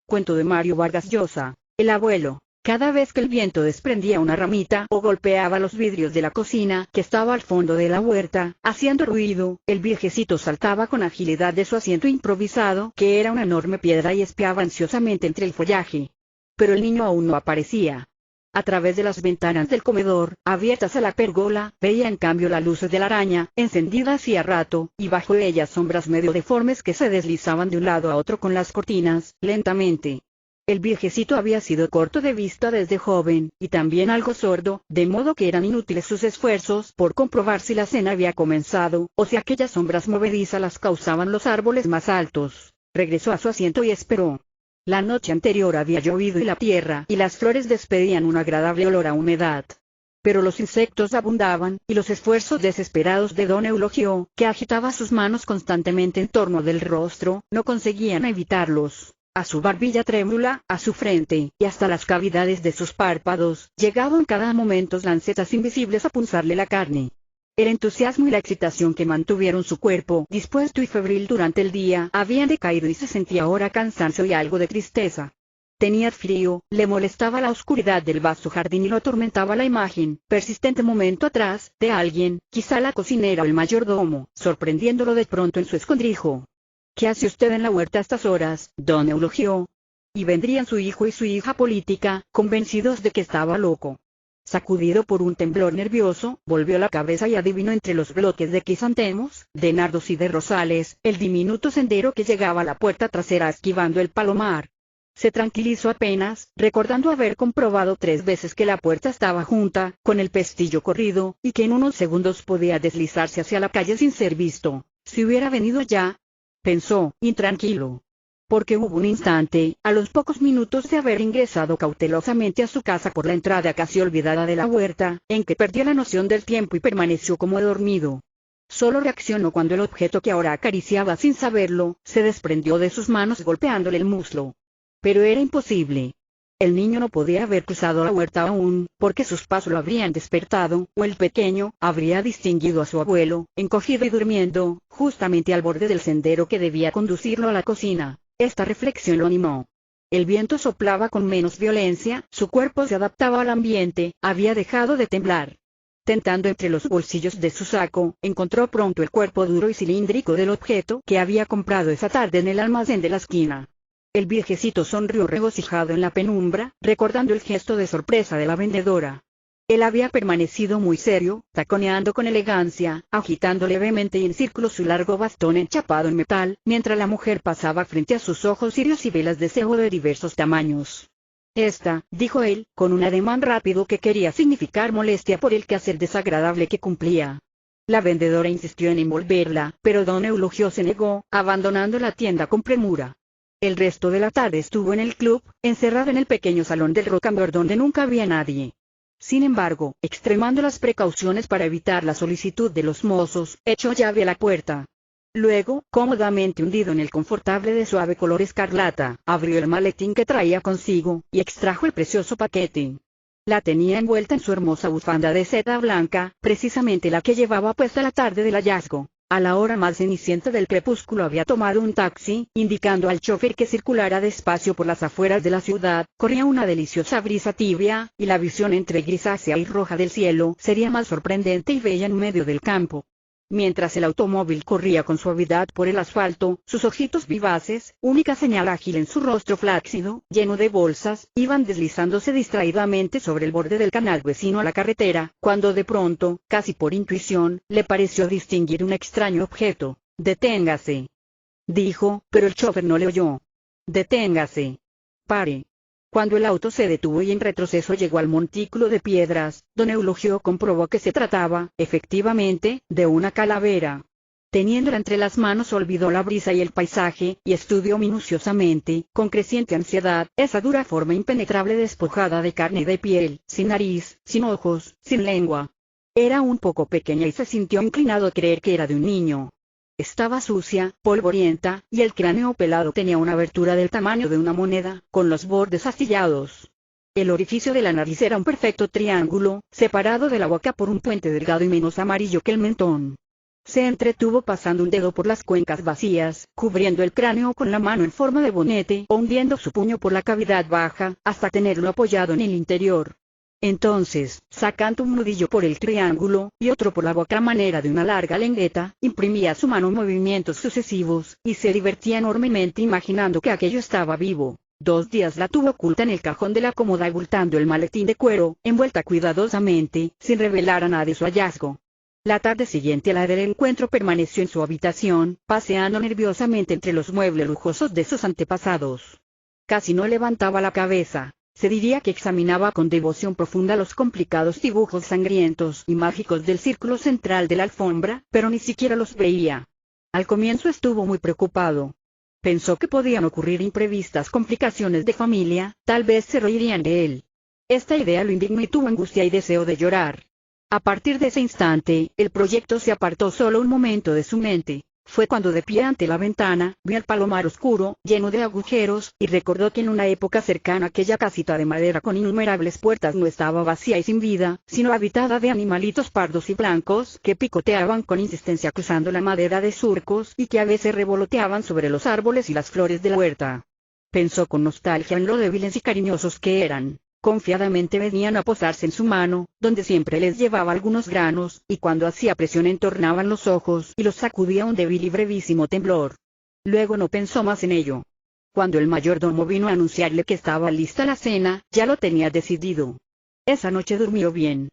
Cuento de Mario Vargas Llosa, el abuelo. Cada vez que el viento desprendía una ramita o golpeaba los vidrios de la cocina que estaba al fondo de la huerta, haciendo ruido, el viejecito saltaba con agilidad de su asiento improvisado, que era una enorme piedra, y espiaba ansiosamente entre el follaje. Pero el niño aún no aparecía. A través de las ventanas del comedor, abiertas a la pérgola, veía en cambio la luz de la araña, encendida hacía rato, y bajo ellas sombras medio deformes que se deslizaban de un lado a otro con las cortinas, lentamente. El viejecito había sido corto de vista desde joven, y también algo sordo, de modo que eran inútiles sus esfuerzos por comprobar si la cena había comenzado, o si aquellas sombras movedizas las causaban los árboles más altos. Regresó a su asiento y esperó. La noche anterior había llovido y la tierra y las flores despedían un agradable olor a humedad. Pero los insectos abundaban, y los esfuerzos desesperados de don Eulogio, que agitaba sus manos constantemente en torno del rostro, no conseguían evitarlos. A su barbilla trémula, a su frente, y hasta las cavidades de sus párpados, llegaban cada momento lancetas invisibles a punzarle la carne. El entusiasmo y la excitación que mantuvieron su cuerpo dispuesto y febril durante el día habían decaído, y se sentía ahora cansancio y algo de tristeza. Tenía frío, le molestaba la oscuridad del vasto jardín y lo atormentaba la imagen, persistente momento atrás, de alguien, quizá la cocinera o el mayordomo, sorprendiéndolo de pronto en su escondrijo. ¿Qué hace usted en la huerta a estas horas, don Eulogio? Y vendrían su hijo y su hija política, convencidos de que estaba loco. Sacudido por un temblor nervioso, volvió la cabeza y adivinó entre los bloques de crisantemos, de nardos y de rosales, el diminuto sendero que llegaba a la puerta trasera esquivando el palomar. Se tranquilizó apenas, recordando haber comprobado 3 veces que la puerta estaba junta, con el pestillo corrido, y que en unos segundos podía deslizarse hacia la calle sin ser visto. Si hubiera venido ya, pensó, intranquilo. Porque hubo un instante, a los pocos minutos de haber ingresado cautelosamente a su casa por la entrada casi olvidada de la huerta, en que perdió la noción del tiempo y permaneció como dormido. Solo reaccionó cuando el objeto que ahora acariciaba sin saberlo, se desprendió de sus manos golpeándole el muslo. Pero era imposible. El niño no podía haber cruzado la huerta aún, porque sus pasos lo habrían despertado, o el pequeño habría distinguido a su abuelo, encogido y durmiendo, justamente al borde del sendero que debía conducirlo a la cocina. Esta reflexión lo animó. El viento soplaba con menos violencia, su cuerpo se adaptaba al ambiente, había dejado de temblar. Tentando entre los bolsillos de su saco, encontró pronto el cuerpo duro y cilíndrico del objeto que había comprado esa tarde en el almacén de la esquina. El viejecito sonrió regocijado en la penumbra, recordando el gesto de sorpresa de la vendedora. Él había permanecido muy serio, taconeando con elegancia, agitando levemente y en círculo su largo bastón enchapado en metal, mientras la mujer pasaba frente a sus ojos cirios y velas de cebo de diversos tamaños. Esta, dijo él, con un ademán rápido que quería significar molestia por el quehacer desagradable que cumplía. La vendedora insistió en envolverla, pero don Eulogio se negó, abandonando la tienda con premura. El resto de la tarde estuvo en el club, encerrado en el pequeño salón del Rocambole donde nunca había nadie. Sin embargo, extremando las precauciones para evitar la solicitud de los mozos, echó llave a la puerta. Luego, cómodamente hundido en el confortable de suave color escarlata, abrió el maletín que traía consigo, y extrajo el precioso paquete. La tenía envuelta en su hermosa bufanda de seda blanca, precisamente la que llevaba puesta la tarde del hallazgo. A la hora más cenicienta del crepúsculo había tomado un taxi, indicando al chofer que circulara despacio por las afueras de la ciudad. Corría una deliciosa brisa tibia, y la visión entre grisácea y roja del cielo sería más sorprendente y bella en medio del campo. Mientras el automóvil corría con suavidad por el asfalto, sus ojitos vivaces, única señal ágil en su rostro flácido, lleno de bolsas, iban deslizándose distraídamente sobre el borde del canal vecino a la carretera, cuando de pronto, casi por intuición, le pareció distinguir un extraño objeto. «Deténgase», dijo, pero el chofer no le oyó. «Deténgase. Pare». Cuando el auto se detuvo y en retroceso llegó al montículo de piedras, don Eulogio comprobó que se trataba, efectivamente, de una calavera. Teniéndola entre las manos olvidó la brisa y el paisaje, y estudió minuciosamente, con creciente ansiedad, esa dura forma impenetrable despojada de carne y de piel, sin nariz, sin ojos, sin lengua. Era un poco pequeña y se sintió inclinado a creer que era de un niño. Estaba sucia, polvorienta, y el cráneo pelado tenía una abertura del tamaño de una moneda, con los bordes astillados. El orificio de la nariz era un perfecto triángulo, separado de la boca por un puente delgado y menos amarillo que el mentón. Se entretuvo pasando un dedo por las cuencas vacías, cubriendo el cráneo con la mano en forma de bonete o hundiendo su puño por la cavidad baja, hasta tenerlo apoyado en el interior. Entonces, sacando un nudillo por el triángulo, y otro por la boca a manera de una larga lengüeta, imprimía a su mano movimientos sucesivos, y se divertía enormemente imaginando que aquello estaba vivo. 2 días la tuvo oculta en el cajón de la cómoda abultando el maletín de cuero, envuelta cuidadosamente, sin revelar a nadie su hallazgo. La tarde siguiente a la del encuentro permaneció en su habitación, paseando nerviosamente entre los muebles lujosos de sus antepasados. Casi no levantaba la cabeza. Se diría que examinaba con devoción profunda los complicados dibujos sangrientos y mágicos del círculo central de la alfombra, pero ni siquiera los veía. Al comienzo estuvo muy preocupado. Pensó que podían ocurrir imprevistas complicaciones de familia, tal vez se reirían de él. Esta idea lo indignó y tuvo angustia y deseo de llorar. A partir de ese instante, el proyecto se apartó solo un momento de su mente. Fue cuando de pie ante la ventana, vio el palomar oscuro, lleno de agujeros, y recordó que en una época cercana aquella casita de madera con innumerables puertas no estaba vacía y sin vida, sino habitada de animalitos pardos y blancos, que picoteaban con insistencia cruzando la madera de surcos, y que a veces revoloteaban sobre los árboles y las flores de la huerta. Pensó con nostalgia en lo débiles y cariñosos que eran. Confiadamente venían a posarse en su mano, donde siempre les llevaba algunos granos, y cuando hacía presión entornaban los ojos y los sacudía un débil y brevísimo temblor. Luego no pensó más en ello. Cuando el mayordomo vino a anunciarle que estaba lista la cena, ya lo tenía decidido. Esa noche durmió bien.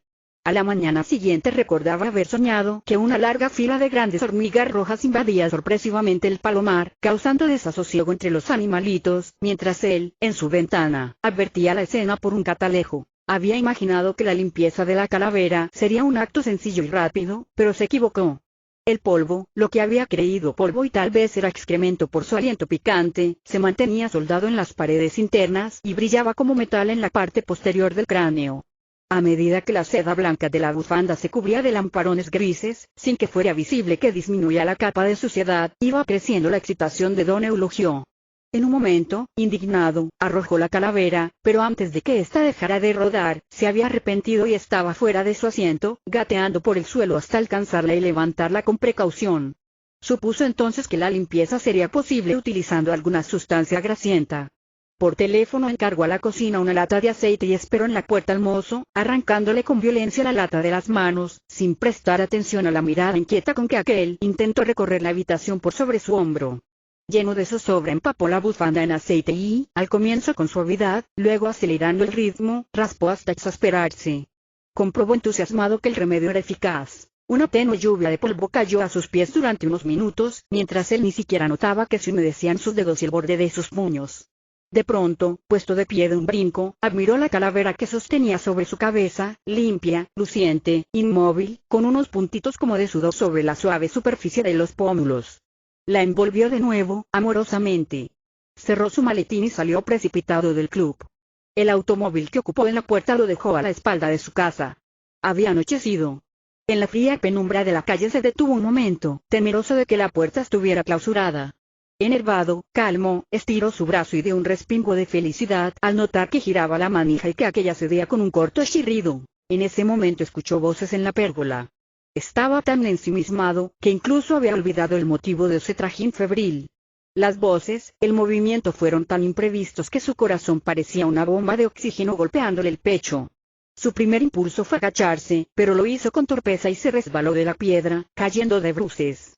A la mañana siguiente recordaba haber soñado que una larga fila de grandes hormigas rojas invadía sorpresivamente el palomar, causando desasosiego entre los animalitos, mientras él, en su ventana, advertía la escena por un catalejo. Había imaginado que la limpieza de la calavera sería un acto sencillo y rápido, pero se equivocó. El polvo, lo que había creído polvo y tal vez era excremento por su aliento picante, se mantenía soldado en las paredes internas y brillaba como metal en la parte posterior del cráneo. A medida que la seda blanca de la bufanda se cubría de lamparones grises, sin que fuera visible que disminuía la capa de suciedad, iba creciendo la excitación de don Eulogio. En un momento, indignado, arrojó la calavera, pero antes de que ésta dejara de rodar, se había arrepentido y estaba fuera de su asiento, gateando por el suelo hasta alcanzarla y levantarla con precaución. Supuso entonces que la limpieza sería posible utilizando alguna sustancia grasienta. Por teléfono encargó a la cocina una lata de aceite y esperó en la puerta al mozo, arrancándole con violencia la lata de las manos, sin prestar atención a la mirada inquieta con que aquel intentó recorrer la habitación por sobre su hombro. Lleno de zozobra empapó la bufanda en aceite y, al comienzo con suavidad, luego acelerando el ritmo, raspó hasta exasperarse. Comprobó entusiasmado que el remedio era eficaz. Una tenue lluvia de polvo cayó a sus pies durante unos minutos, mientras él ni siquiera notaba que se humedecían sus dedos y el borde de sus puños. De pronto, puesto de pie de un brinco, admiró la calavera que sostenía sobre su cabeza, limpia, luciente, inmóvil, con unos puntitos como de sudor sobre la suave superficie de los pómulos. La envolvió de nuevo, amorosamente. Cerró su maletín y salió precipitado del club. El automóvil que ocupó en la puerta lo dejó a la espalda de su casa. Había anochecido. En la fría penumbra de la calle se detuvo un momento, temeroso de que la puerta estuviera clausurada. Enervado, calmo, estiró su brazo y dio un respingo de felicidad al notar que giraba la manija y que aquella cedía con un corto chirrido. En ese momento escuchó voces en la pérgola. Estaba tan ensimismado, que incluso había olvidado el motivo de ese trajín febril. Las voces, el movimiento fueron tan imprevistos que su corazón parecía una bomba de oxígeno golpeándole el pecho. Su primer impulso fue agacharse, pero lo hizo con torpeza y se resbaló de la piedra, cayendo de bruces.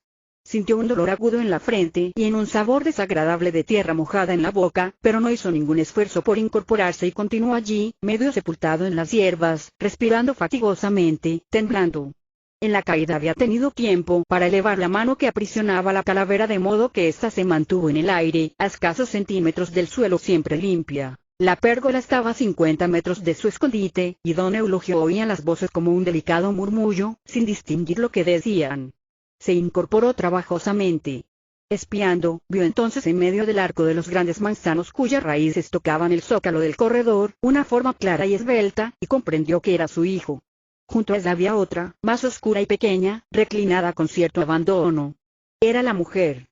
Sintió un dolor agudo en la frente y en un sabor desagradable de tierra mojada en la boca, pero no hizo ningún esfuerzo por incorporarse y continuó allí, medio sepultado en las hierbas, respirando fatigosamente, temblando. En la caída había tenido tiempo para elevar la mano que aprisionaba la calavera de modo que ésta se mantuvo en el aire, a escasos centímetros del suelo siempre limpia. La pérgola estaba a 50 metros de su escondite, y don Eulogio oía las voces como un delicado murmullo, sin distinguir lo que decían. Se incorporó trabajosamente. Espiando, vio entonces en medio del arco de los grandes manzanos cuyas raíces tocaban el zócalo del corredor, una forma clara y esbelta, y comprendió que era su hijo. Junto a él había otra, más oscura y pequeña, reclinada con cierto abandono. Era la mujer.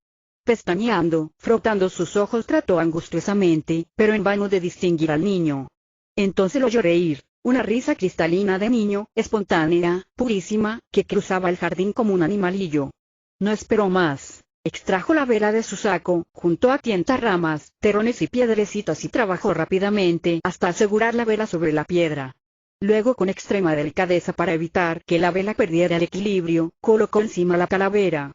Pestañeando, frotando sus ojos trató angustiosamente, pero en vano de distinguir al niño. Entonces lo oyó reír. Una risa cristalina de niño, espontánea, purísima, que cruzaba el jardín como un animalillo. No esperó más. Extrajo la vela de su saco, juntó a tientas ramas, terrones y piedrecitas y trabajó rápidamente hasta asegurar la vela sobre la piedra. Luego, con extrema delicadeza para evitar que la vela perdiera el equilibrio, colocó encima la calavera.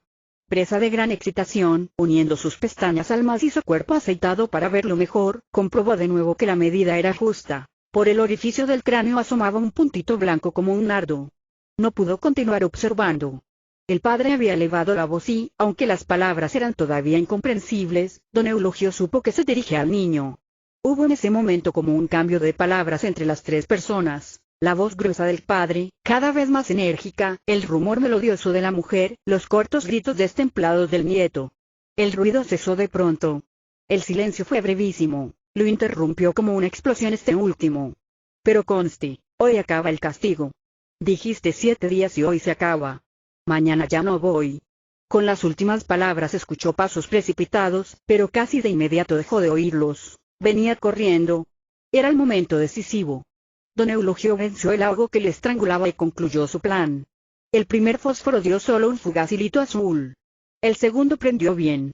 Presa de gran excitación, uniendo sus pestañas al macizo cuerpo aceitado para verlo mejor, comprobó de nuevo que la medida era justa. Por el orificio del cráneo asomaba un puntito blanco como un nardo. No pudo continuar observando. El padre había elevado la voz y, aunque las palabras eran todavía incomprensibles, don Eulogio supo que se dirigía al niño. Hubo en ese momento como un cambio de palabras entre las tres personas. La voz gruesa del padre, cada vez más enérgica, el rumor melodioso de la mujer, los cortos gritos destemplados del nieto. El ruido cesó de pronto. El silencio fue brevísimo. Lo interrumpió como una explosión este último. Pero conste, hoy acaba el castigo. Dijiste 7 días y hoy se acaba. Mañana ya no voy. Con las últimas palabras escuchó pasos precipitados, pero casi de inmediato dejó de oírlos. Venía corriendo. Era el momento decisivo. Don Eulogio venció el ahogo que le estrangulaba y concluyó su plan. El primer fósforo dio solo un fugaz hilito azul. El segundo prendió bien.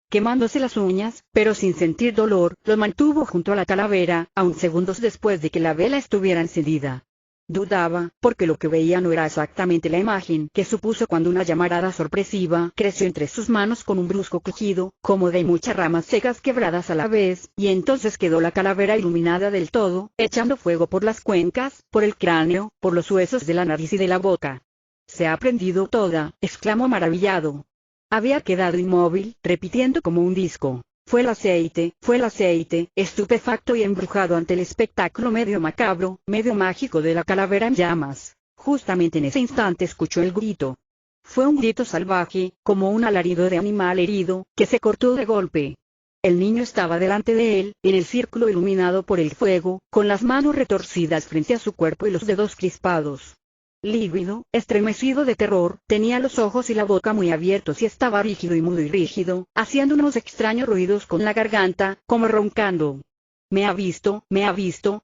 Quemándose las uñas, pero sin sentir dolor, lo mantuvo junto a la calavera, aun segundos después de que la vela estuviera encendida. Dudaba, porque lo que veía no era exactamente la imagen que supuso cuando una llamarada sorpresiva creció entre sus manos con un brusco crujido, como de muchas ramas secas quebradas a la vez, y entonces quedó la calavera iluminada del todo, echando fuego por las cuencas, por el cráneo, por los huesos de la nariz y de la boca. «Se ha prendido toda», exclamó maravillado. Había quedado inmóvil, repitiendo como un disco. Fue el aceite, estupefacto y embrujado ante el espectáculo medio macabro, medio mágico de la calavera en llamas. Justamente en ese instante escuchó el grito. Fue un grito salvaje, como un alarido de animal herido, que se cortó de golpe. El niño estaba delante de él, en el círculo iluminado por el fuego, con las manos retorcidas frente a su cuerpo y los dedos crispados. Lívido, estremecido de terror, tenía los ojos y la boca muy abiertos y estaba rígido y mudo y rígido, haciendo unos extraños ruidos con la garganta, como roncando. Me ha visto,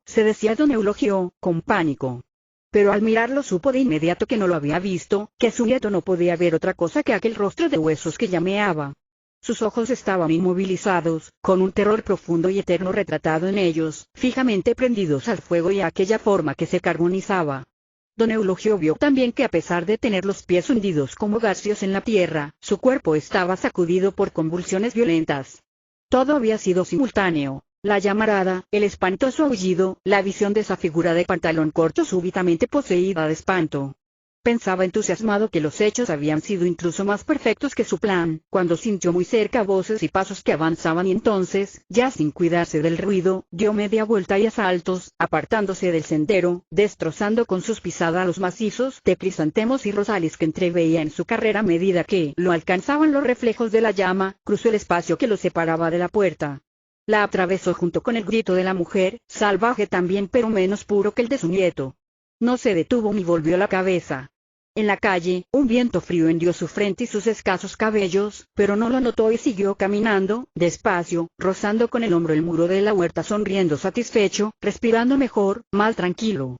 se decía don Eulogio, con pánico. Pero al mirarlo supo de inmediato que no lo había visto, que su nieto no podía ver otra cosa que aquel rostro de huesos que llameaba. Sus ojos estaban inmovilizados, con un terror profundo y eterno retratado en ellos, fijamente prendidos al fuego y a aquella forma que se carbonizaba. Don Eulogio vio también que a pesar de tener los pies hundidos como garcios en la tierra, su cuerpo estaba sacudido por convulsiones violentas. Todo había sido simultáneo. La llamarada, el espantoso aullido, la visión de esa figura de pantalón corto súbitamente poseída de espanto. Pensaba entusiasmado que los hechos habían sido incluso más perfectos que su plan, cuando sintió muy cerca voces y pasos que avanzaban y entonces, ya sin cuidarse del ruido, dio media vuelta y a saltos, apartándose del sendero, destrozando con sus pisadas los macizos de crisantemos y rosales que entreveía en su carrera a medida que lo alcanzaban los reflejos de la llama, cruzó el espacio que lo separaba de la puerta. La atravesó junto con el grito de la mujer, salvaje también pero menos puro que el de su nieto. No se detuvo ni volvió la cabeza. En la calle, un viento frío hendió su frente y sus escasos cabellos, pero no lo notó y siguió caminando, despacio, rozando con el hombro el muro de la huerta sonriendo satisfecho, respirando mejor, más tranquilo.